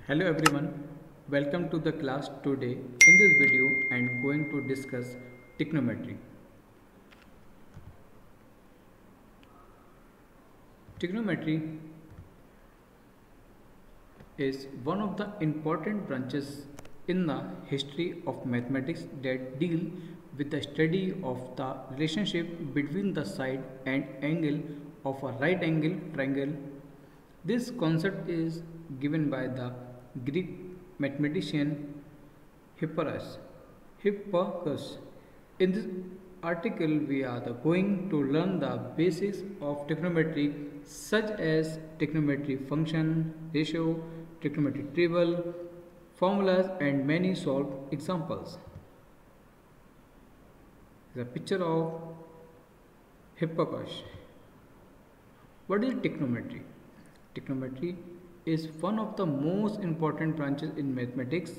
Hello everyone, welcome to the class today. In this video, I am going to discuss trigonometry. Trigonometry is one of the important branches in the history of mathematics that deal with the study of the relationship between the side and angle of a right angle triangle. This concept is given by the Greek mathematician Hipparchus. Hipparchus. In this article, we are going to learn the basics of trigonometry such as trigonometry function, ratio, trigonometry table, formulas and many solved examples. The picture of Hipparchus. What is trigonometry? Trigonometry is one of the most important branches in mathematics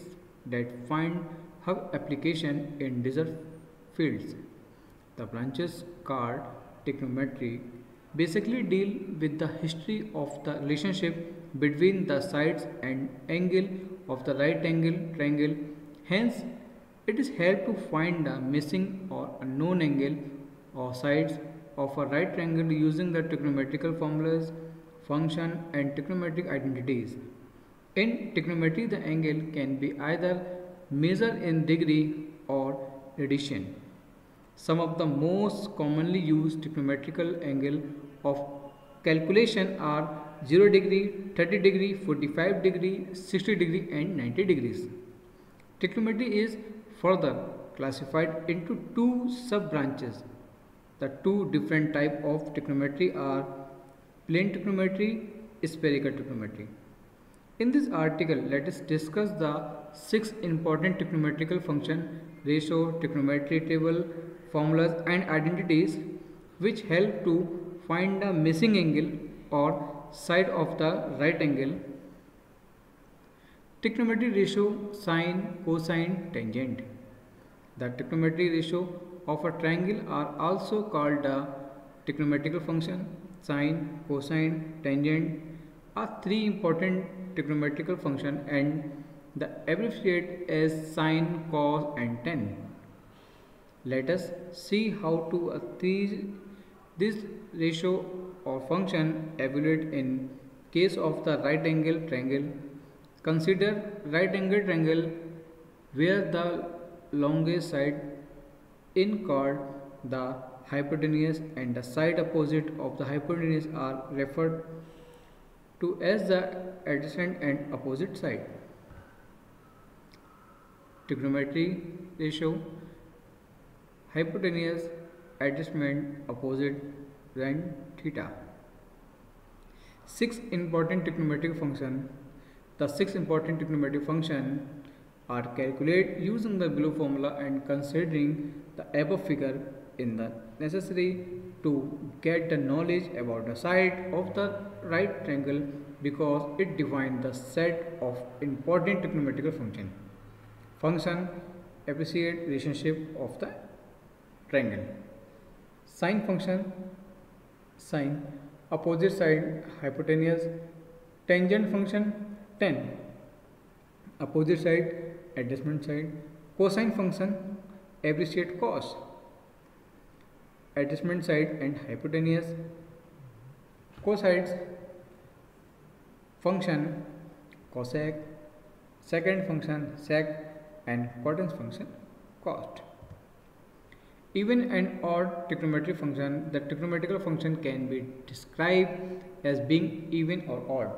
that find her application in different fields. The branches called trigonometry basically deal with the history of the relationship between the sides and angle of the right angle triangle. Hence, it is helped to find the missing or unknown angle or sides of a right triangle using the trigonometrical formulas, function and trigonometric identities. In trigonometry, the angle can be either measured in degree or radian. Some of the most commonly used trigonometrical angle of calculation are 0 degree, 30 degree, 45 degree, 60 degree and 90 degrees. Trigonometry is further classified into two sub-branches. The two different types of trigonometry are plane trigonometry, spherical trigonometry. In this article, let us discuss the 6 important trigonometrical functions, ratio, trigonometry table, formulas and identities which help to find the missing angle or side of the right angle. Trigonometry ratio, sine, cosine, tangent. The trigonometry ratio of a triangle are also called the trigonometrical function. Sine, cosine, tangent are three important trigonometrical functions and the abbreviate as sine, cos and tan. Let us see how to this ratio or function evaluate in case of the right angle triangle. Consider right angle triangle where the longest side in called the hypotenuse and the side opposite of the hypotenuse are referred to as the adjacent and opposite side. Trigonometry ratio, hypotenuse, adjustment, opposite, and theta. 6 important trigonometric functions. The 6 important trigonometric functions are calculated using the below formula and considering the above figure in the necessary to get the knowledge about the side of the right triangle because it defines the set of important trigonometrical functions. Function appreciate relationship of the triangle. Sine function, sine, opposite side hypotenuse, tangent function, tan, opposite side adjustment side, cosine function appreciate cos, adjustment side and hypotenuse, cosides function cosec, second function sec and cotangent function cot. Even and odd trigonometric function, the trigonometrical function can be described as being even or odd.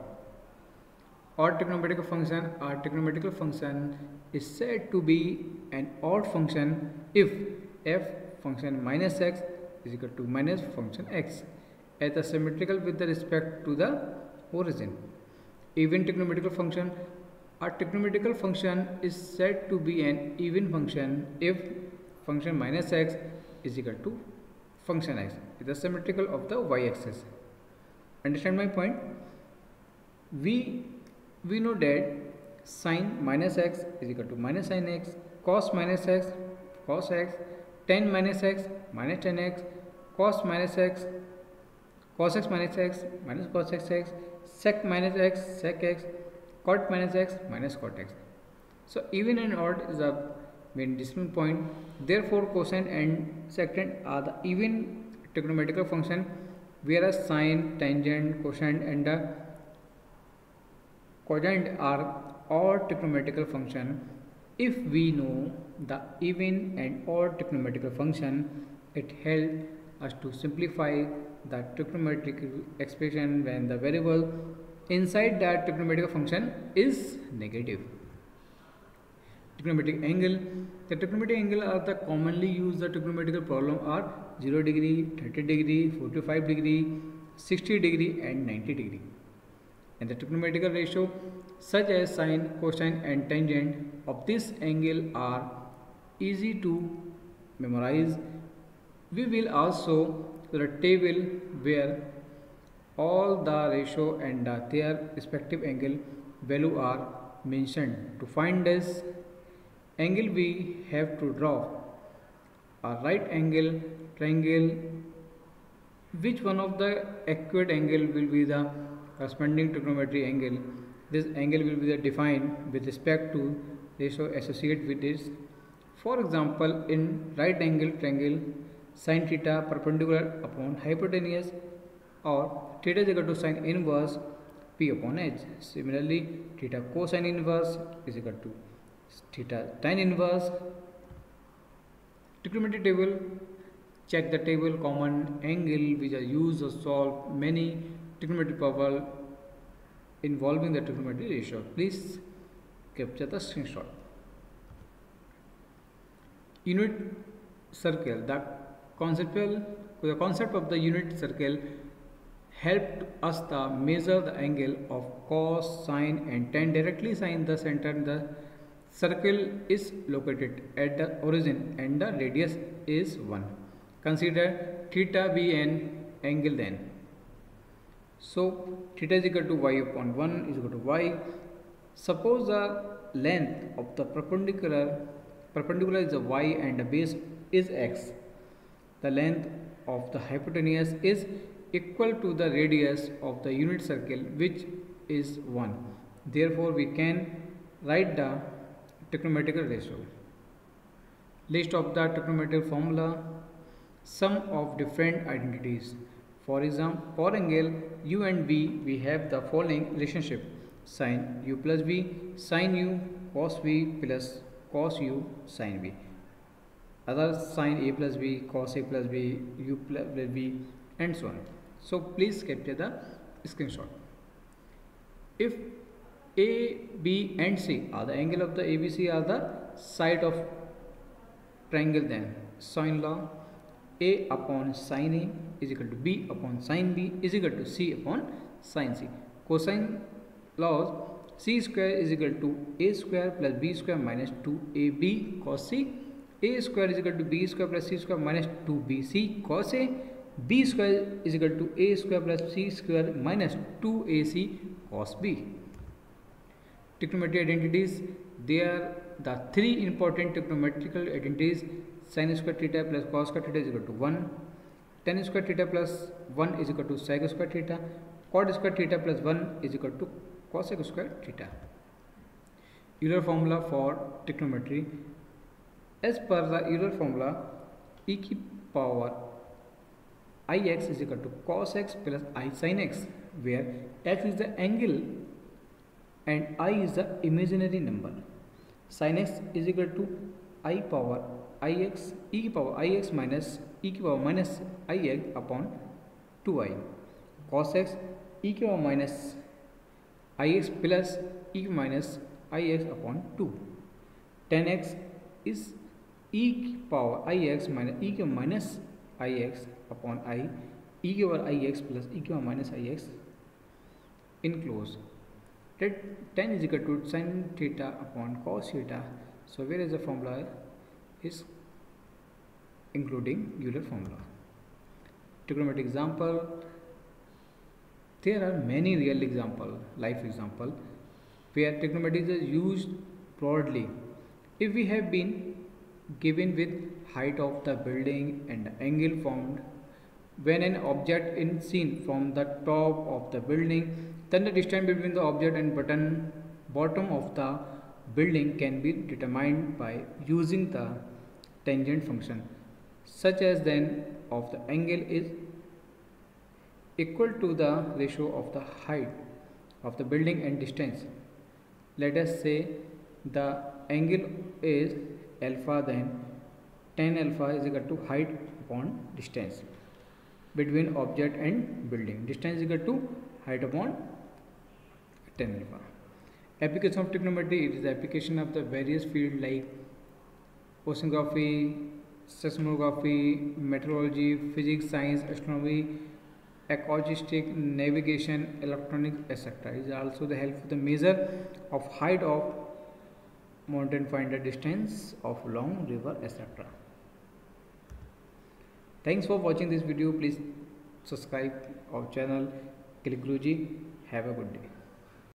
Odd trigonometrical function or trigonometrical function is said to be an odd function if f function minus x is equal to minus function x as the symmetrical with the respect to the origin. Even trigonometrical function, a trigonometrical function is said to be an even function if function minus x is equal to function x is the symmetrical of the y-axis. Understand my point? We know that sine minus x is equal to minus sine x, cos minus x, cos x, tan minus x, minus tan x, cos minus x, cos x minus x, minus cos x, sec minus x, sec x, cot minus x minus cot x. So even and odd is a main decimal point. Therefore cosine and secant are the even trigonometrical function, whereas sine, tangent, cosine and the cotangent are odd trigonometrical function. If we know the even and odd trigonometrical function, it helps us to simplify the trigonometric expression when the variable inside that trigonometric function is negative. Trigonometric angle. The trigonometric angle are the commonly used the trigonometrical problem are 0 degree, 30 degree, 45 degree, 60 degree and 90 degree. And the trigonometrical ratio such as sine, cosine and tangent of this angle are easy to memorize. We will also do a table where all the ratio and their respective angle value are mentioned. To find this angle, we have to draw a right angle triangle. Which one of the acute angle will be the corresponding trigonometry angle? This angle will be defined with respect to ratio associated with this. For example, in right angle triangle, sin theta perpendicular upon hypotenuse or theta is equal to sin inverse p upon h. Similarly, theta cosine inverse is equal to theta tan inverse. Trigonometry table. Check the table common angle which are used to solve many trigonometry problem involving the trigonometry ratio. Please capture the screenshot. Unit circle. The concept of the unit circle helped us to measure the angle of cos, sine and tan directly. Sine the center. The circle is located at the origin and the radius is 1. Consider theta be an angle then. So theta is equal to y upon 1 is equal to y. Suppose the length of the perpendicular is a y and the base is x. The length of the hypotenuse is equal to the radius of the unit circle, which is 1. Therefore we can write the trigonometrical ratio. List of the trigonometric formula. Sum of different identities. For example, for angle u and v, we have the following relationship: sin u plus v, sin u cos v plus cos u sin v. Other sin a plus b, cos a plus b, u plus v, and so on. So please capture the screenshot. If a, b, and c are the angle of the ABC are the side of triangle, then sine law a upon sin a is equal to b upon sin b is equal to c upon sin c. Cosine laws c square is equal to a square plus b square minus 2ab cos c. A square is equal to b square plus c square minus 2bc cos a. B square is equal to a square plus c square minus 2ac cos b. Trigonometry identities. They are the three important trigonometrical identities: sin square theta plus cos square theta is equal to 1, tan square theta plus 1 is equal to sec square theta, cot square theta plus 1 is equal to cosec square theta. Euler formula for trigonometry. As per the Euler formula, e की power ix is equal to cos x plus I sin x, where x is the angle and I is the imaginary number. Sin x is equal to I power ix e की power ix minus e की power minus ix upon 2i. Cos x e की power minus ix plus e minus ix upon 2. Tan x is e की power ix minus e की minus ix upon I, e की power ix plus e की power minus ix enclosed. Tan is equal to sin theta upon cos theta. So where is the formula is including Euler formula. Trigonometric example. There are many real example, life example, where trigonometry is used broadly. If we have been given with height of the building and angle formed when an object is seen from the top of the building, then the distance between the object and button bottom of the building can be determined by using the tangent function, such as then of the angle is equal to the ratio of the height of the building and distance. Let us say the angle is alpha, then tan alpha is equal to height upon distance between object and building. Distance is equal to height upon tan alpha. Application of trigonometry, it is the application of the various fields like oceanography, seismography, meteorology, physics, science, astronomy, acoustic, navigation, electronics, etc. It is also the help for the measure of height of mountain, find the distance of long river, etc. Thanks for watching this video. Please subscribe our channel Click Guruji. Have a good day.